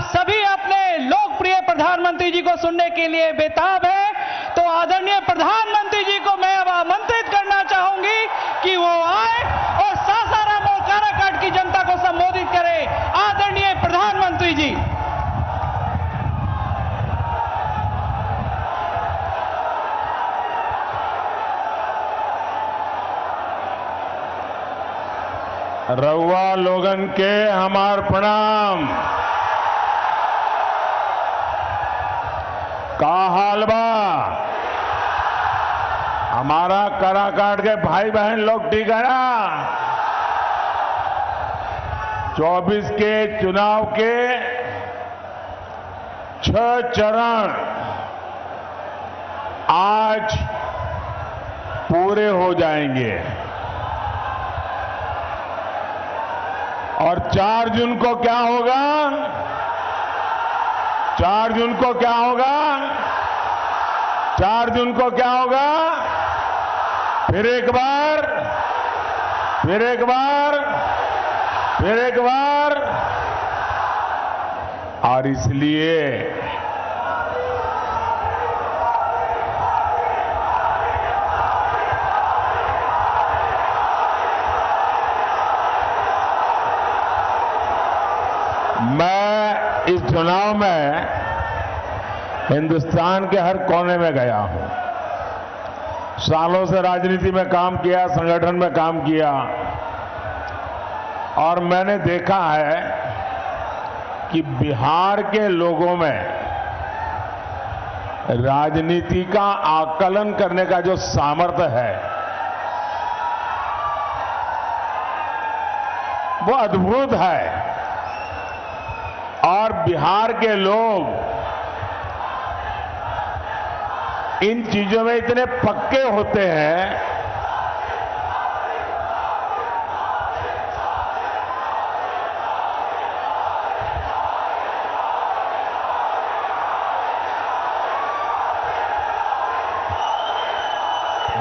सभी अपने लोकप्रिय प्रधानमंत्री जी को सुनने के लिए बेताब हैं, तो आदरणीय प्रधानमंत्री जी को मैं अब आमंत्रित करना चाहूंगी कि वो आए और सासाराम और काराकाट की जनता को संबोधित करें। आदरणीय प्रधानमंत्री जी। रउआ लोगन के हमार प्रणाम। का हाल बा? हमारा काराकाट के भाई बहन लोग ठीक है ना? 24 के चुनाव के 6 चरण आज पूरे हो जाएंगे और 4 जून को क्या होगा? 4 जून को क्या होगा? 4 जून को क्या होगा? फिर एक बार, फिर एक बार, फिर एक बार। और इसलिए मैं इस चुनाव में हिंदुस्तान के हर कोने में गया हूं। सालों से राजनीति में काम किया, संगठन में काम किया और मैंने देखा है कि बिहार के लोगों में राजनीति का आकलन करने का जो सामर्थ्य है वो अद्भुत है। और बिहार के लोग इन चीजों में इतने पक्के होते हैं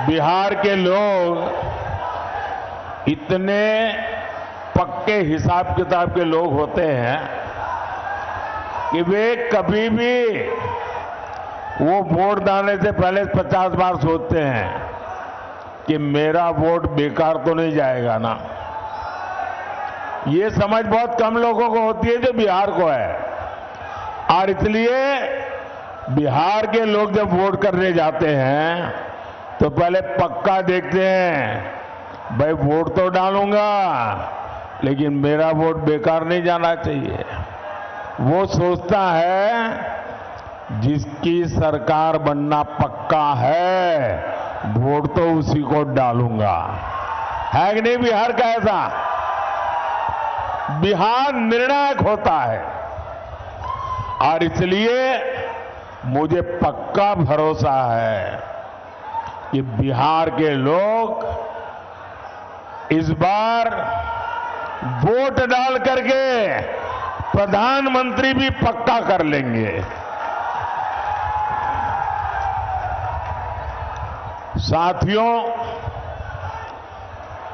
बिहार के लोग इतने पक्के हिसाब किताब के लोग होते हैं कि वे कभी भी वो वोट डालने से पहले 50 बार सोचते हैं कि मेरा वोट बेकार तो नहीं जाएगा ना। ये समझ बहुत कम लोगों को होती है जो बिहार को है। और इसलिए बिहार के लोग जब वोट करने जाते हैं तो पहले पक्का देखते हैं, भाई वोट तो डालूंगा लेकिन मेरा वोट बेकार नहीं जाना चाहिए। वो सोचता है जिसकी सरकार बनना पक्का है वोट तो उसी को डालूंगा। है कि नहीं बिहार का ऐसा? बिहार निर्णायक होता है और इसलिए मुझे पक्का भरोसा है कि बिहार के लोग इस बार वोट डाल करके प्रधानमंत्री भी पक्का कर लेंगे। साथियों,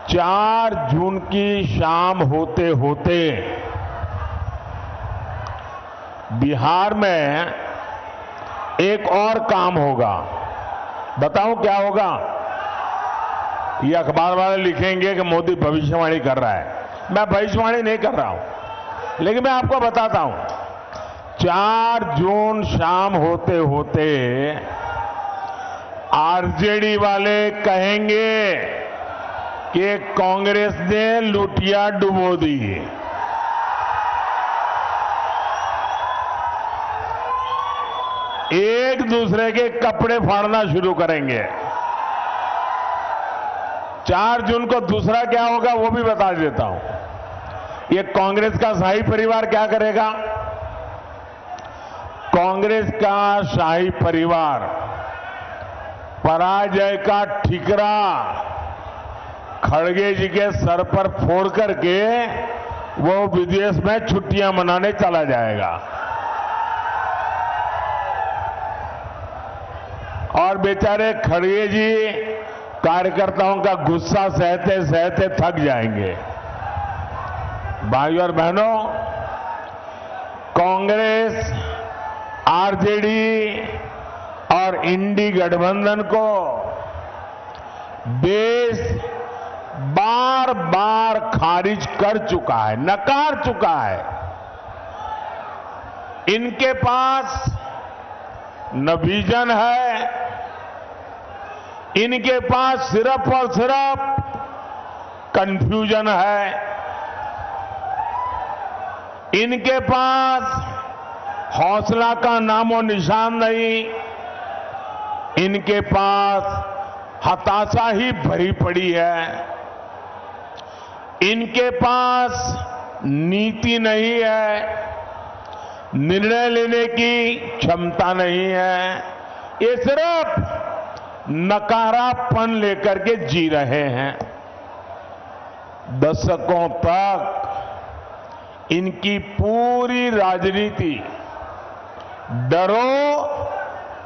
4 जून की शाम होते होते बिहार में एक और काम होगा। बताऊं क्या होगा? ये अखबार वाले लिखेंगे कि मोदी भविष्यवाणी कर रहा है। मैं भविष्यवाणी नहीं कर रहा हूं, लेकिन मैं आपको बताता हूं। 4 जून शाम होते होते आरजेडी वाले कहेंगे कि कांग्रेस ने लुटिया डुबो दी। एक दूसरे के कपड़े फाड़ना शुरू करेंगे। 4 जून को दूसरा क्या होगा वो भी बता देता हूं। ये कांग्रेस का शाही परिवार क्या करेगा? कांग्रेस का शाही परिवार पराजय का ठिकरा खड़गे जी के सर पर फोड़ करके वो विदेश में छुट्टियां मनाने चला जाएगा और बेचारे खड़गे जी कार्यकर्ताओं का गुस्सा सहते सहते थक जाएंगे। भाइयों और बहनों, कांग्रेस, आरजेडी और इंडी गठबंधन को देश बार बार खारिज कर चुका है, नकार चुका है। इनके पास न विजन है, इनके पास सिर्फ और सिर्फ कंफ्यूजन है, इनके पास हौसला का नामो निशान नहीं, इनके पास हताशा ही भरी पड़ी है, इनके पास नीति नहीं है, निर्णय लेने की क्षमता नहीं है, ये सिर्फ नकारापन लेकर के जी रहे हैं। दशकों तक इनकी पूरी राजनीति डरो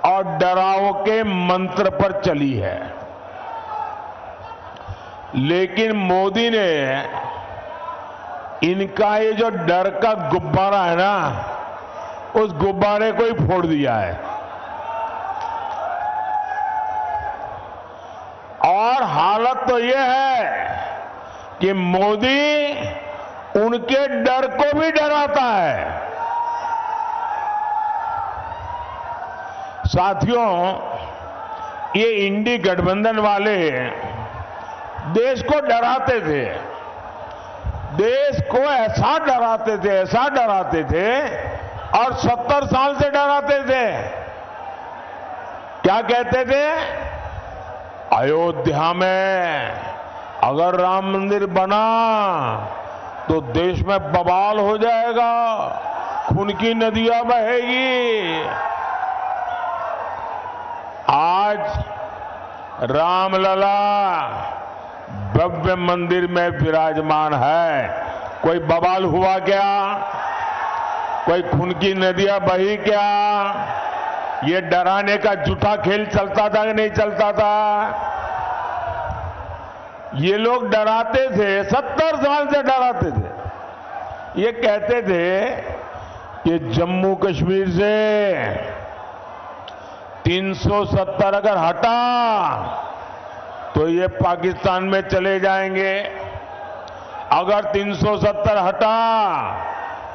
और डराओ के मंत्र पर चली है, लेकिन मोदी ने इनका ये जो डर का गुब्बारा है ना, उस गुब्बारे को ही फोड़ दिया है और हालत तो ये है कि मोदी उनके डर को भी डराता है। साथियों, ये इंडी गठबंधन वाले देश को डराते थे, देश को ऐसा डराते थे, ऐसा डराते थे और 70 साल से डराते थे। क्या कहते थे? अयोध्या में अगर राम मंदिर बना तो देश में बवाल हो जाएगा, खून की नदियां बहेगी। आज रामलला भव्य मंदिर में विराजमान है, कोई बवाल हुआ क्या? कोई खून की नदियां बही क्या? ये डराने का झूठा खेल चलता था कि नहीं चलता था? ये लोग डराते थे, 70 साल से डराते थे। ये कहते थे कि जम्मू कश्मीर से 370 अगर हटा तो ये पाकिस्तान में चले जाएंगे, अगर 370 हटा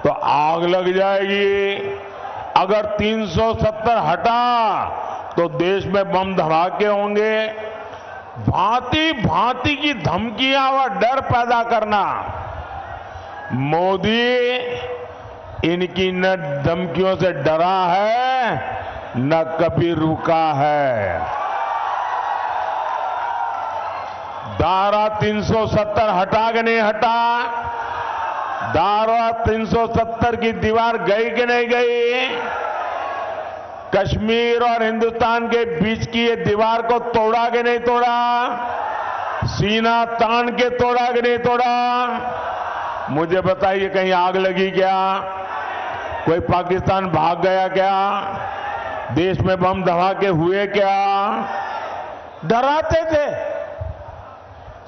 तो आग लग जाएगी, अगर 370 हटा तो देश में बम धमाके होंगे। भांति भांति की धमकियां और डर पैदा करना। मोदी इनकी न धमकियों से डरा है न कभी रुका है। धारा 370 हटा के नहीं हटा, धारा 370 की दीवार गई कि नहीं गई? कश्मीर और हिंदुस्तान के बीच की ये दीवार को तोड़ा कि नहीं तोड़ा? सीना तान के तोड़ा कि नहीं तोड़ा? मुझे बताइए, कहीं आग लगी क्या? कोई पाकिस्तान भाग गया क्या? देश में बम धमाके हुए क्या? डराते थे।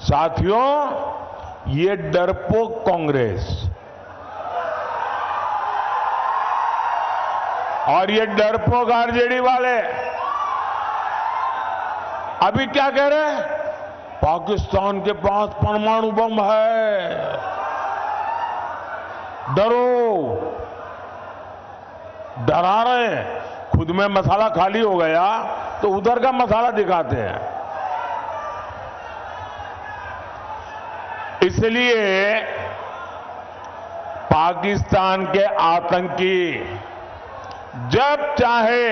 साथियों, ये डरपोक कांग्रेस और ये डरपोक आरजेडी वाले अभी क्या कह रहे हैं? पाकिस्तान के पास परमाणु बम है, डरो, डरा रहे हैं। खुद में मसाला खाली हो गया तो उधर का मसाला दिखाते हैं। इसलिए पाकिस्तान के आतंकी जब चाहे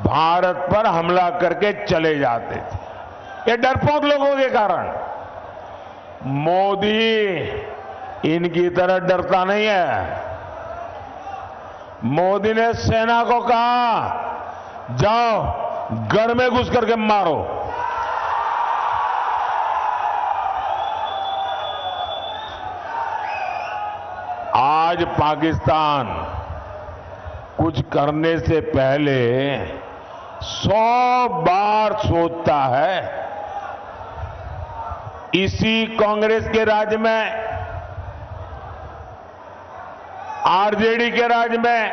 भारत पर हमला करके चले जाते थे, ये डरपोक लोगों के कारण। मोदी इनकी तरह डरता नहीं है। मोदी ने सेना को कहा, जाओ गढ़ में घुस करके मारो। आज पाकिस्तान कुछ करने से पहले 100 बार सोचता है। इसी कांग्रेस के राज में आरजेडी के राज में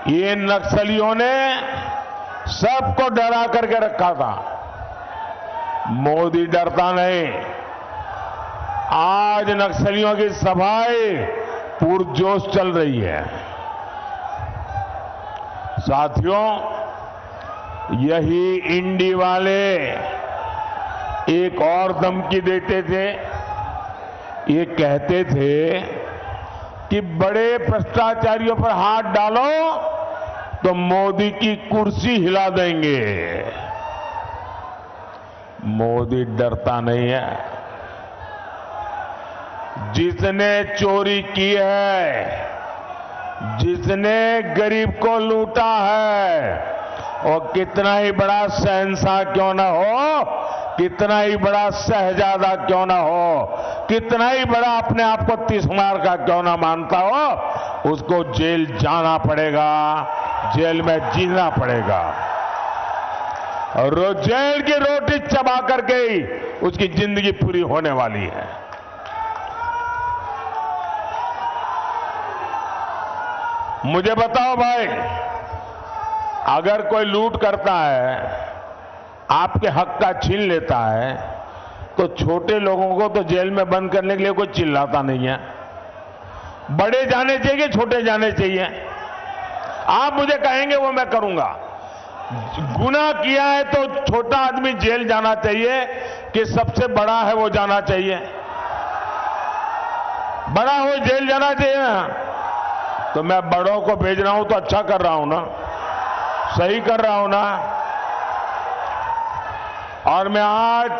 ये नक्सलियों ने सबको डरा करके रखा था। मोदी डरता नहीं। आज नक्सलियों की सफाई पुरजोश चल रही है। साथियों, यही इंडी वाले एक और धमकी देते थे। ये कहते थे कि बड़े भ्रष्टाचारियों पर हाथ डालो तो मोदी की कुर्सी हिला देंगे। मोदी डरता नहीं है। जिसने चोरी की है, जिसने गरीब को लूटा है, और कितना ही बड़ा शहंशाह क्यों ना हो, कितना ही बड़ा शहजादा क्यों ना हो, कितना ही बड़ा अपने आप को तिस्मार का क्यों ना मानता हो, उसको जेल जाना पड़ेगा, जेल में जीना पड़ेगा। और जेल की रोटी चबा करके ही उसकी जिंदगी पूरी होने वाली है। मुझे बताओ भाई, अगर कोई लूट करता है, आपके हक का छीन लेता है, तो छोटे लोगों को तो जेल में बंद करने के लिए कोई चिल्लाता नहीं है। बड़े जाने चाहिए, छोटे जाने चाहिए। आप मुझे कहेंगे वो मैं करूंगा। गुनाह किया है तो छोटा आदमी जेल जाना चाहिए कि सबसे बड़ा है वो जाना चाहिए? बड़ा हो जेल जाना चाहिए ना। तो मैं बड़ों को भेज रहा हूं तो अच्छा कर रहा हूं ना, सही कर रहा हूं ना। और मैं आज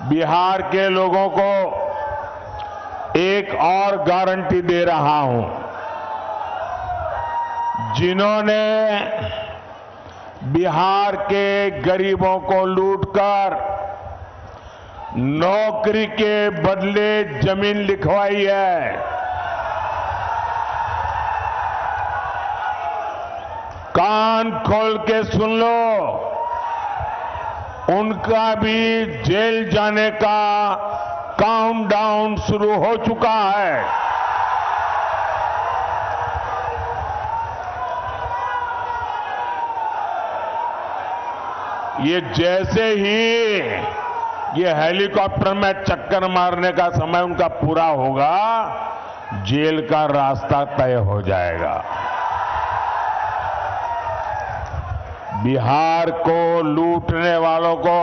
बिहार के लोगों को एक और गारंटी दे रहा हूं। जिन्होंने बिहार के गरीबों को लूटकर नौकरी के बदले जमीन लिखवाई है, कान खोल के सुन लो, उनका भी जेल जाने का काउंटडाउन शुरू हो चुका है। ये जैसे ही ये हेलीकॉप्टर में चक्कर मारने का समय उनका पूरा होगा, जेल का रास्ता तय हो जाएगा। बिहार को लूटने वालों को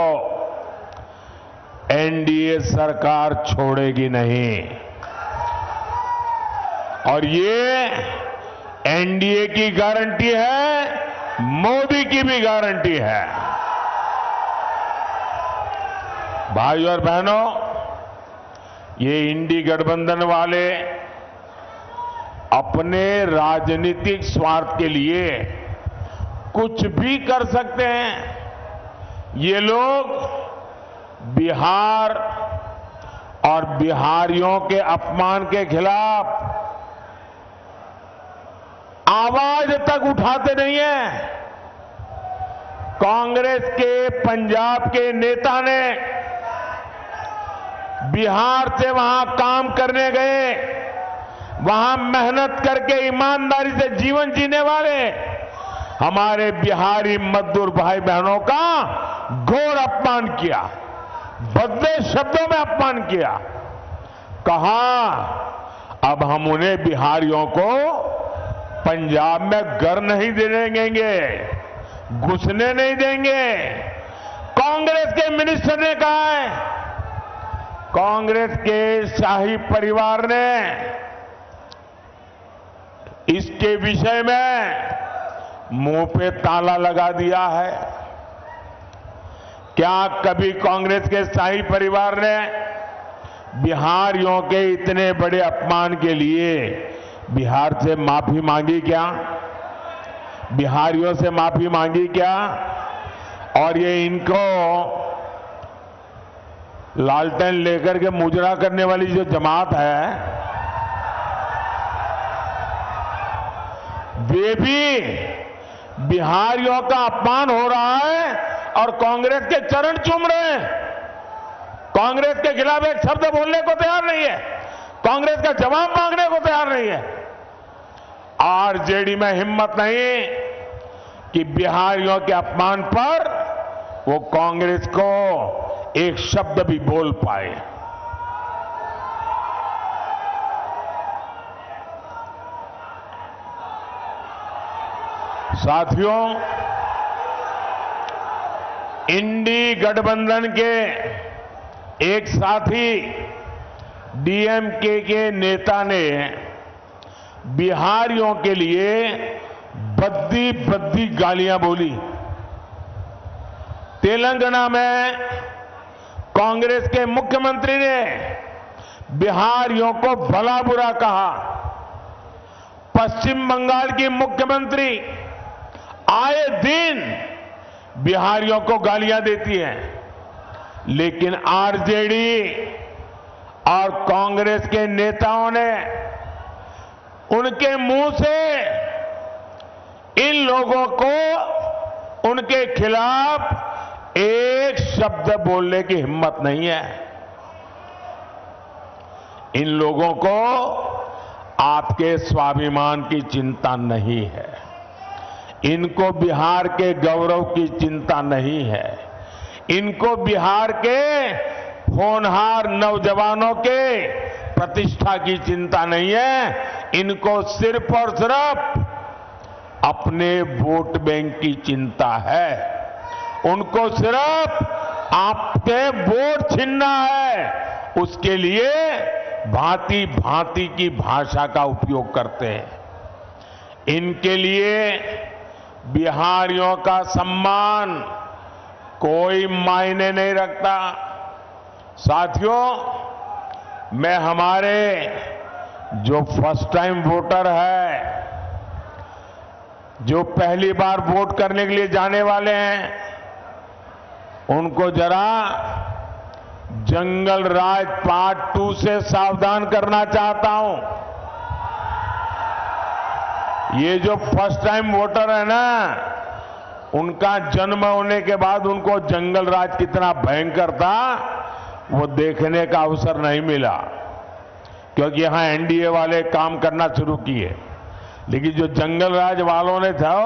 एनडीए सरकार छोड़ेगी नहीं। और ये एनडीए की गारंटी है, मोदी की भी गारंटी है। भाइयों और बहनों, ये इंडी गठबंधन वाले अपने राजनीतिक स्वार्थ के लिए कुछ भी कर सकते हैं। ये लोग बिहार और बिहारियों के अपमान के खिलाफ आवाज तक उठाते नहीं है। कांग्रेस के पंजाब के नेता ने बिहार से वहां काम करने गए, वहां मेहनत करके ईमानदारी से जीवन जीने वाले हमारे बिहारी मजदूर भाई बहनों का घोर अपमान किया, भद्दे शब्दों में अपमान किया। कहा अब हम उन्हें बिहारियों को पंजाब में घर नहीं देने देंगे, घुसने नहीं देंगे। कांग्रेस के मिनिस्टर ने कहा है, कांग्रेस के शाही परिवार ने इसके विषय में मुंह पे ताला लगा दिया है। क्या कभी कांग्रेस के शाही परिवार ने बिहारियों के इतने बड़े अपमान के लिए बिहार से माफी मांगी क्या? बिहारियों से माफी मांगी क्या? और ये इनको लालटेन लेकर के मुजरा करने वाली जो जमात है, वे भी बिहारियों का अपमान हो रहा है और कांग्रेस के चरण चूम रहे हैं। कांग्रेस के खिलाफ एक शब्द बोलने को तैयार नहीं है। कांग्रेस का जवाब मांगने को तैयार नहीं है। आरजेडी में हिम्मत नहीं कि बिहारियों के अपमान पर वो कांग्रेस को एक शब्द भी बोल पाए। साथियों, इंडी गठबंधन के एक साथी डीएमके के नेता ने बिहारियों के लिए भद्दी भद्दी गालियां बोली। तेलंगाना में कांग्रेस के मुख्यमंत्री ने बिहारियों को भला बुरा कहा। पश्चिम बंगाल की मुख्यमंत्री आए दिन बिहारियों को गालियां देती है, लेकिन आरजेडी और कांग्रेस के नेताओं ने उनके मुंह से इन लोगों को उनके खिलाफ एक शब्द बोलने की हिम्मत नहीं है। इन लोगों को आपके स्वाभिमान की चिंता नहीं है, इनको बिहार के गौरव की चिंता नहीं है, इनको बिहार के होनहार नौजवानों के प्रतिष्ठा की चिंता नहीं है। इनको सिर्फ और सिर्फ अपने वोट बैंक की चिंता है। उनको सिर्फ आपके वोट छीनना है, उसके लिए भांति भांति की भाषा का उपयोग करते हैं। इनके लिए बिहारियों का सम्मान कोई मायने नहीं रखता। साथियों, मैं हमारे जो फर्स्ट टाइम वोटर है, जो पहली बार वोट करने के लिए जाने वाले हैं, उनको जरा जंगल राज पार्ट 2 से सावधान करना चाहता हूं। ये जो फर्स्ट टाइम वोटर है ना, उनका जन्म होने के बाद उनको जंगल राज कितना भयंकर था वो देखने का अवसर नहीं मिला, क्योंकि यहां एनडीए वाले काम करना शुरू किए। लेकिन जो जंगल राज वालों ने था,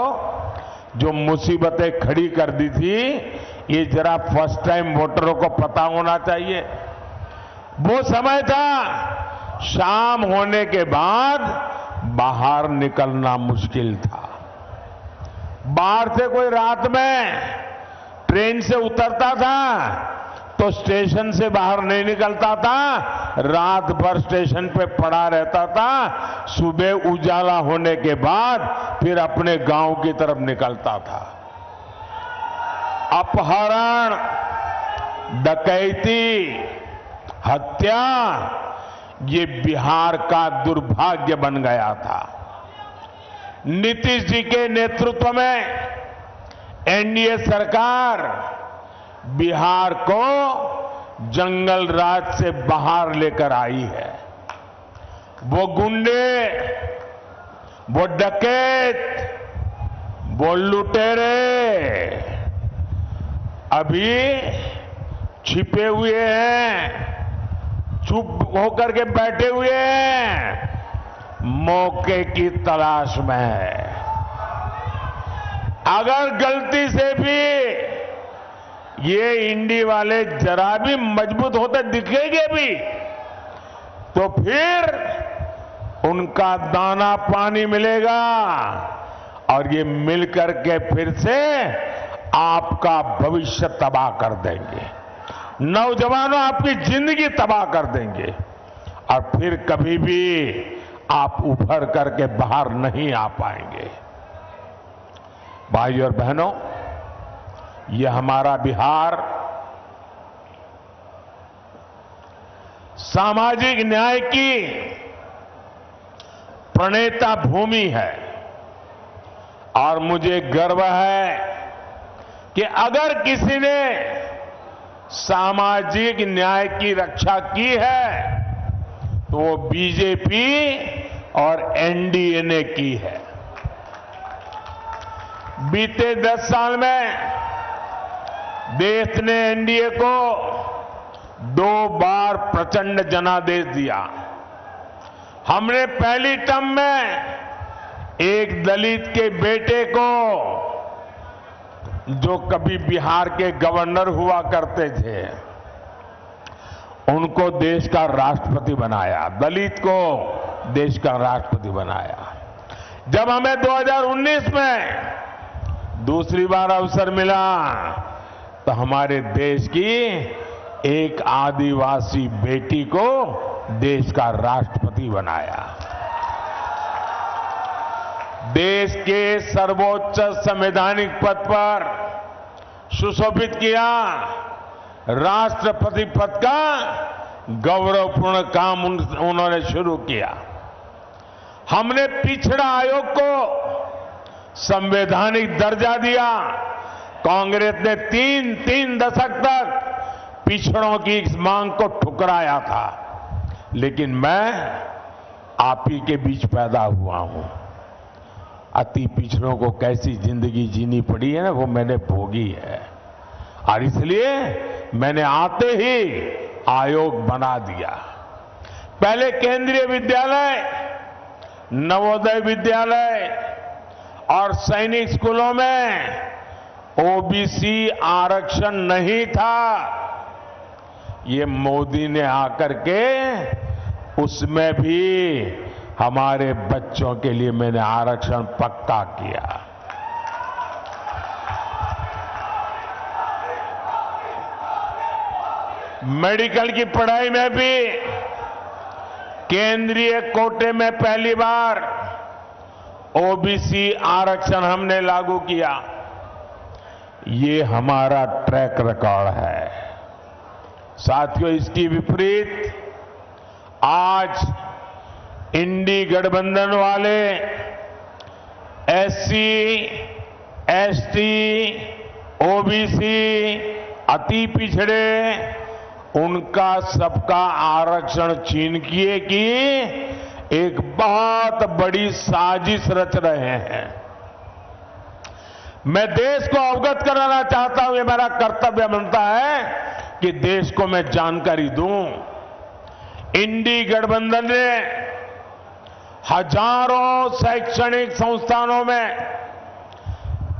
जो मुसीबतें खड़ी कर दी थी, ये जरा फर्स्ट टाइम वोटरों को पता होना चाहिए। वो समय था शाम होने के बाद बाहर निकलना मुश्किल था। बाहर से कोई रात में ट्रेन से उतरता था तो स्टेशन से बाहर नहीं निकलता था, रात भर स्टेशन पे पड़ा रहता था। सुबह उजाला होने के बाद फिर अपने गांव की तरफ निकलता था। अपहरण, डकैती, हत्या, ये बिहार का दुर्भाग्य बन गया था। नीतीश जी के नेतृत्व में एनडीए सरकार बिहार को जंगल राज से बाहर लेकर आई है। वो गुंडे, वो डकैत, वो लुटेरे अभी छिपे हुए हैं, चुप होकर के बैठे हुए हैं, मौके की तलाश में है। अगर गलती से भी ये इंडी वाले जरा भी मजबूत होते दिखेंगे भी, तो फिर उनका दाना पानी मिलेगा और ये मिलकर के फिर से आपका भविष्य तबाह कर देंगे। नौजवानों, आपकी जिंदगी तबाह कर देंगे और फिर कभी भी आप उभर करके बाहर नहीं आ पाएंगे। भाइयों और बहनों, ये हमारा बिहार सामाजिक न्याय की प्रणेता भूमि है और मुझे गर्व है कि अगर किसी ने सामाजिक न्याय की रक्षा की है तो वो बीजेपी और एनडीए ने की है। बीते 10 साल में देश ने एनडीए को 2 बार प्रचंड जनादेश दिया। हमने पहली टर्म में एक दलित के बेटे को, जो कभी बिहार के गवर्नर हुआ करते थे, उनको देश का राष्ट्रपति बनाया, दलित को देश का राष्ट्रपति बनाया। जब हमें 2019 में दूसरी बार अवसर मिला तो हमारे देश की एक आदिवासी बेटी को देश का राष्ट्रपति बनाया। देश के सर्वोच्च संवैधानिक पद पर सुशोभित किया। राष्ट्रपति पद का गौरवपूर्ण काम उन्होंने शुरू किया। हमने पिछड़ा आयोग को संवैधानिक दर्जा दिया। कांग्रेस ने तीन दशक तक पिछड़ों की इस मांग को ठुकराया था, लेकिन मैं आप ही के बीच पैदा हुआ हूं। अति पिछड़ों को कैसी जिंदगी जीनी पड़ी है ना, वो मैंने भोगी है, और इसलिए मैंने आते ही आयोग बना दिया। पहले केंद्रीय विद्यालय, नवोदय विद्यालय और सैनिक स्कूलों में ओबीसी आरक्षण नहीं था। ये मोदी ने आकर के उसमें भी हमारे बच्चों के लिए मैंने आरक्षण पक्का किया। मेडिकल की पढ़ाई में भी केंद्रीय कोटे में पहली बार ओबीसी आरक्षण हमने लागू किया। ये हमारा ट्रैक रिकॉर्ड है। साथियों, इसकी विपरीत आज इंडी गठबंधन वाले एससी, एसटी, ओबीसी, अति पिछड़े, उनका सबका आरक्षण छीन किए की एक बहुत बड़ी साजिश रच रहे हैं। मैं देश को अवगत कराना चाहता हूं, ये मेरा कर्तव्य बनता है कि देश को मैं जानकारी दूं। इंडी गठबंधन ने हजारों शैक्षणिक संस्थानों में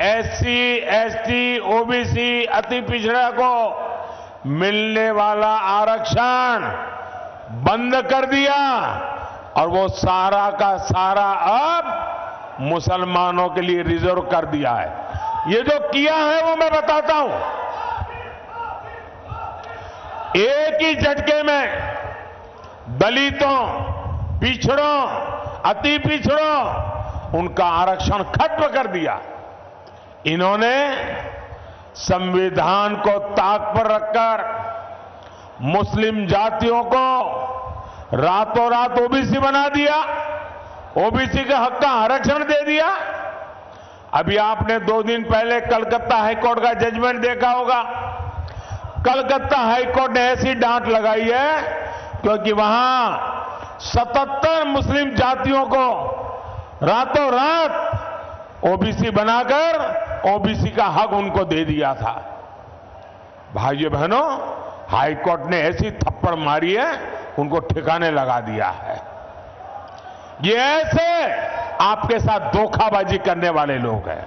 एससी, एसटी, ओबीसी, अति पिछड़ा को मिलने वाला आरक्षण बंद कर दिया, और वो सारा का सारा अब मुसलमानों के लिए रिजर्व कर दिया है। ये जो किया है वो मैं बताता हूं। एक ही झटके में दलितों, पिछड़ों, अति पिछड़ों, उनका आरक्षण खत्म कर दिया। इन्होंने संविधान को ताक पर रखकर मुस्लिम जातियों को रातों रात ओबीसी बना दिया, ओबीसी के हक का आरक्षण दे दिया। अभी आपने 2 दिन पहले कलकत्ता हाईकोर्ट का जजमेंट देखा होगा। कलकत्ता हाईकोर्ट ने ऐसी डांट लगाई है क्योंकि वहां 77 मुस्लिम जातियों को रातों रात ओबीसी बनाकर ओबीसी का हक उनको दे दिया था। भाइयों बहनों, हाईकोर्ट ने ऐसी थप्पड़ मारी है, उनको ठिकाने लगा दिया है। ये ऐसे आपके साथ धोखाबाजी करने वाले लोग हैं।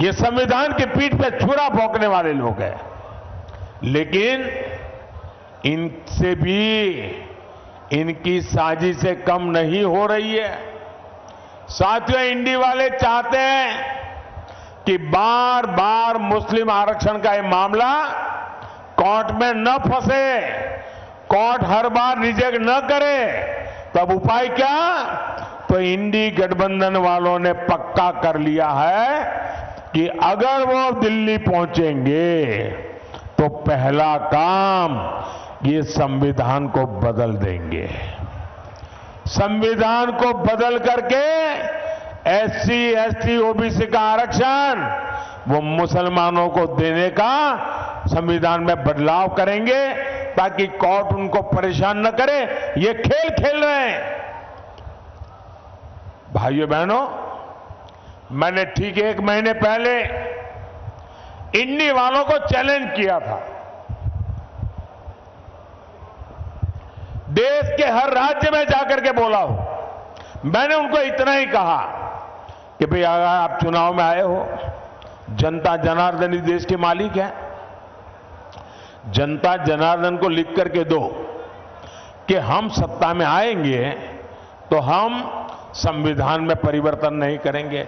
ये संविधान की पीठ पे छुरा भोंकने वाले लोग हैं। लेकिन इनसे भी इनकी साजिशें कम नहीं हो रही है। साथियों, इंडी वाले चाहते हैं कि बार बार मुस्लिम आरक्षण का ये मामला कोर्ट में न फंसे, कोर्ट हर बार रिजेक्ट न करे। तब उपाय क्या? तो इंडी गठबंधन वालों ने पक्का कर लिया है कि अगर वो दिल्ली पहुंचेंगे तो पहला काम ये संविधान को बदल देंगे। संविधान को बदल करके एससी, एसटी, ओबीसी का आरक्षण वो मुसलमानों को देने का संविधान में बदलाव करेंगे ताकि कोर्ट उनको परेशान न करे। ये खेल खेल रहे हैं। भाइयों बहनों, मैंने ठीक 1 महीने पहले इंडी वालों को चैलेंज किया था। देश के हर राज्य में जाकर के बोला हूं। मैंने उनको इतना ही कहा कि भाई अगर आप चुनाव में आए हो, जनता जनार्दन ही देश के मालिक है। जनता जनार्दन को लिख करके दो कि हम सत्ता में आएंगे तो हम संविधान में परिवर्तन नहीं करेंगे,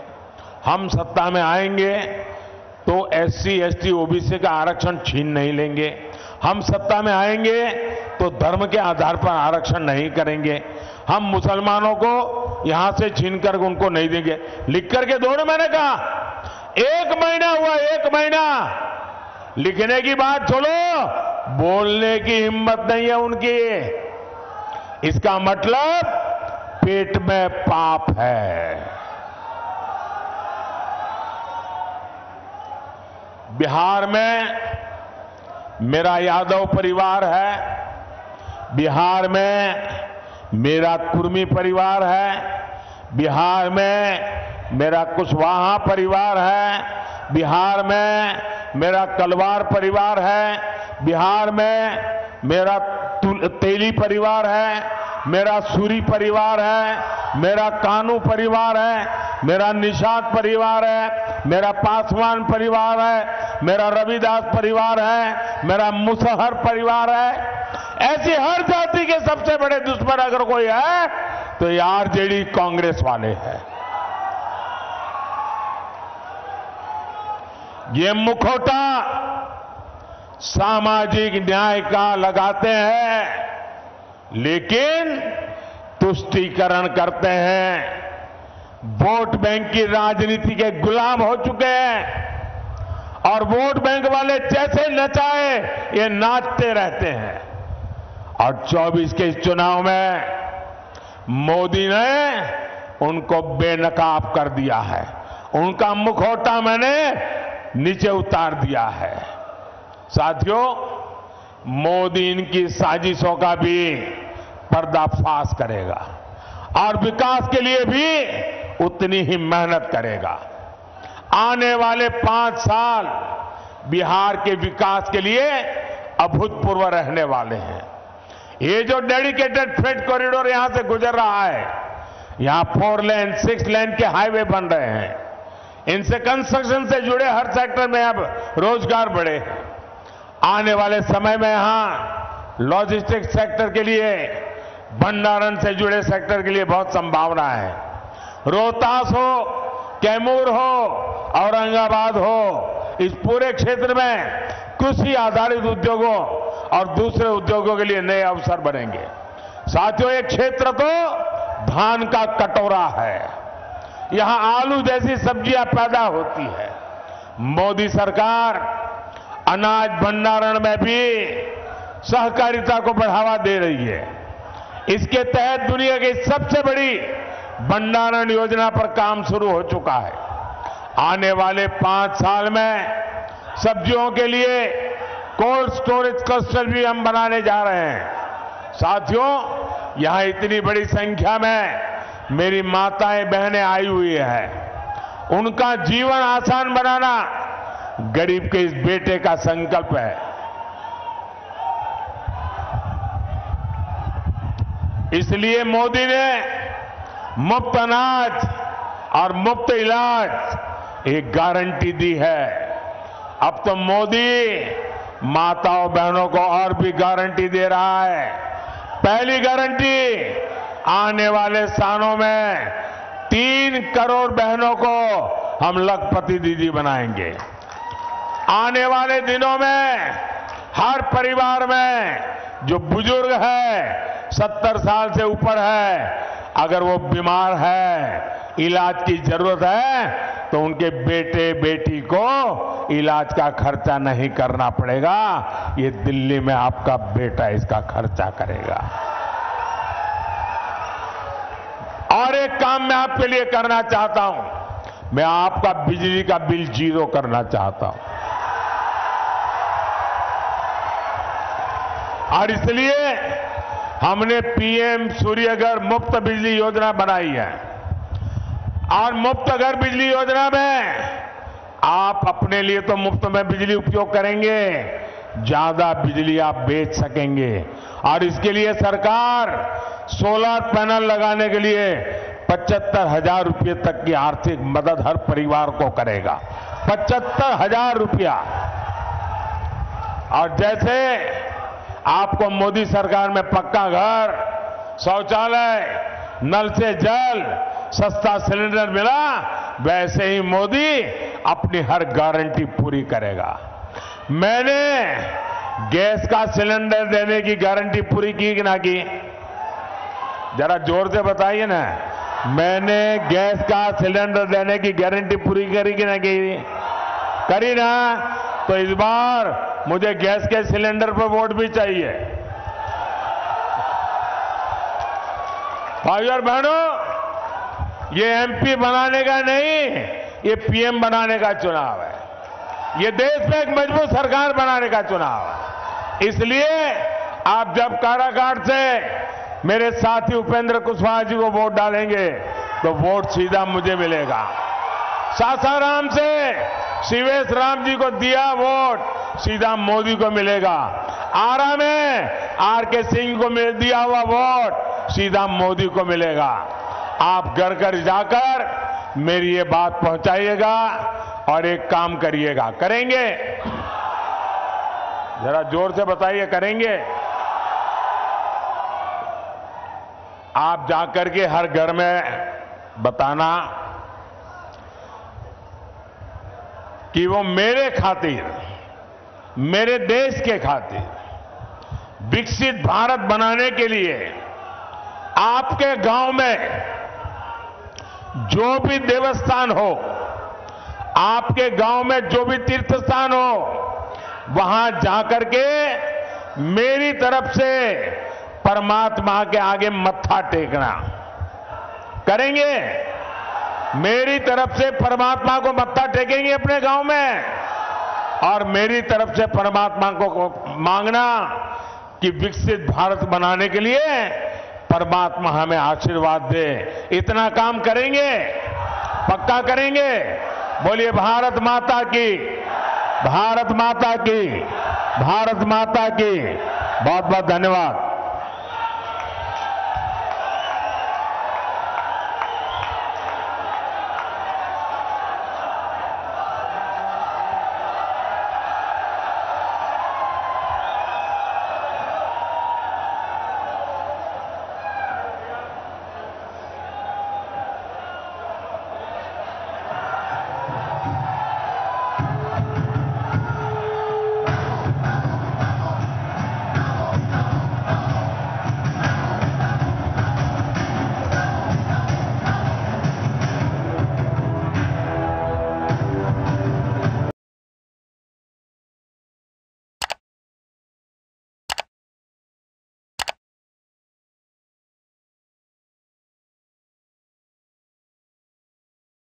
हम सत्ता में आएंगे तो एससी, एसटी, ओबीसी का आरक्षण छीन नहीं लेंगे, हम सत्ता में आएंगे तो धर्म के आधार पर आरक्षण नहीं करेंगे, हम मुसलमानों को यहां से छीन कर उनको नहीं देंगे। लिख करके दो ना। मैंने कहा 1 महीना हुआ, 1 महीना। लिखने की बात छोड़ो, बोलने की हिम्मत नहीं है उनकी। इसका मतलब पेट में पाप है। बिहार में मेरा यादव परिवार है, बिहार में मेरा कुर्मी परिवार है, बिहार में मेरा कुशवाहा परिवार है, बिहार में मेरा कलवार परिवार है, बिहार में मेरा तेली परिवार है, मेरा सूरी परिवार है, मेरा कानू परिवार है, मेरा निषाद परिवार है, मेरा पासवान परिवार है, मेरा रविदास परिवार है, मेरा मुसहर परिवार है। ऐसी हर जाति के सबसे बड़े दुश्मन अगर कोई है तो ये आरजेडी कांग्रेस वाले हैं। ये मुखौटा सामाजिक न्याय का लगाते हैं लेकिन तुष्टीकरण करते हैं, वोट बैंक की राजनीति के गुलाम हो चुके हैं और वोट बैंक वाले जैसे नचाए ये नाचते रहते हैं। और 24 के इस चुनाव में मोदी ने उनको बेनकाब कर दिया है, उनका मुखौटा मैंने नीचे उतार दिया है। साथियों, मोदी इनकी साजिशों का भी पर्दाफाश करेगा और विकास के लिए भी उतनी ही मेहनत करेगा। आने वाले 5 साल बिहार के विकास के लिए अभूतपूर्व रहने वाले हैं। ये जो डेडिकेटेड फ्रेट कॉरिडोर यहां से गुजर रहा है, यहां 4 लेन 6 लेन के हाईवे बन रहे हैं, इनसे कंस्ट्रक्शन से जुड़े हर सेक्टर में अब रोजगार बढ़े हैं। आने वाले समय में यहां लॉजिस्टिक्स सेक्टर के लिए, भंडारण से जुड़े सेक्टर के लिए बहुत संभावना है। रोहतास हो, कैमूर हो, औरंगाबाद हो, इस पूरे क्षेत्र में कृषि आधारित उद्योगों और दूसरे उद्योगों के लिए नए अवसर बनेंगे। साथियों, एक क्षेत्र तो धान का कटोरा है, यहां आलू जैसी सब्जियां पैदा होती है। मोदी सरकार अनाज भंडारण में भी सहकारिता को बढ़ावा दे रही है। इसके तहत दुनिया की सबसे बड़ी भंडारण योजना पर काम शुरू हो चुका है। आने वाले 5 साल में सब्जियों के लिए कोल्ड स्टोरेज क्लस्टर भी हम बनाने जा रहे हैं। साथियों, यहां इतनी बड़ी संख्या में मेरी माताएं बहनें आई हुई हैं। उनका जीवन आसान बनाना गरीब के इस बेटे का संकल्प है। इसलिए मोदी ने मुफ्त अनाज और मुफ्त इलाज एक गारंटी दी है। अब तो मोदी माताओं बहनों को और भी गारंटी दे रहा है। पहली गारंटी, आने वाले सालों में 3 करोड़ बहनों को हम लखपति दीदी बनाएंगे। आने वाले दिनों में हर परिवार में जो बुजुर्ग है, 70 साल से ऊपर है, अगर वो बीमार है, इलाज की जरूरत है, तो उनके बेटे बेटी को इलाज का खर्चा नहीं करना पड़ेगा। ये दिल्ली में आपका बेटा इसका खर्चा करेगा। और एक काम मैं आपके लिए करना चाहता हूं, मैं आपका बिजली का बिल 0 करना चाहता हूं। और इसलिए हमने पीएम सूर्यघर मुफ्त बिजली योजना बनाई है। और मुफ्त घर बिजली योजना में आप अपने लिए तो मुफ्त में बिजली उपयोग करेंगे, ज्यादा बिजली आप बेच सकेंगे। और इसके लिए सरकार सोलर पैनल लगाने के लिए 75,000 रुपये तक की आर्थिक मदद हर परिवार को करेगा। 75,000 रुपया। और जैसे आपको मोदी सरकार में पक्का घर, शौचालय, नल से जल, सस्ता सिलेंडर मिला, वैसे ही मोदी अपनी हर गारंटी पूरी करेगा। मैंने गैस का सिलेंडर देने की गारंटी पूरी की कि ना की? जरा जोर से बताइए ना। मैंने गैस का सिलेंडर देने की गारंटी पूरी करी कि ना की? करी ना? तो इस बार मुझे गैस के सिलेंडर पर वोट भी चाहिए। भाइयों और बहनों, ये एमपी बनाने का नहीं, ये पीएम बनाने का चुनाव है। ये देश में एक मजबूत सरकार बनाने का चुनाव है। इसलिए आप जब काराकाट से मेरे साथी उपेंद्र कुशवाहा जी को वोट डालेंगे तो वोट सीधा मुझे मिलेगा। सासाराम से शिवेश राम जी को दिया वोट सीधा मोदी को मिलेगा। आरा में आरके सिंह को दिया हुआ वोट सीधा मोदी को मिलेगा। आप घर घर जाकर मेरी ये बात पहुंचाइएगा और एक काम करिएगा। करेंगे? जरा जोर से बताइए, करेंगे? आप जाकर के हर घर में बताना कि वो मेरे खातिर, मेरे देश के खातिर विकसित भारत बनाने के लिए आपके गांव में जो भी देवस्थान हो, आपके गांव में जो भी तीर्थ स्थान हो, वहां जाकर के मेरी तरफ से परमात्मा के आगे मत्था टेकना। करेंगे? मेरी तरफ से परमात्मा को मत्था टेकेंगे अपने गांव में, और मेरी तरफ से परमात्मा को मांगना कि विकसित भारत बनाने के लिए परमात्मा हमें आशीर्वाद दे। इतना काम करेंगे? पक्का करेंगे? बोलिए भारत माता की, भारत माता की, भारत माता की। बहुत बहुत धन्यवाद।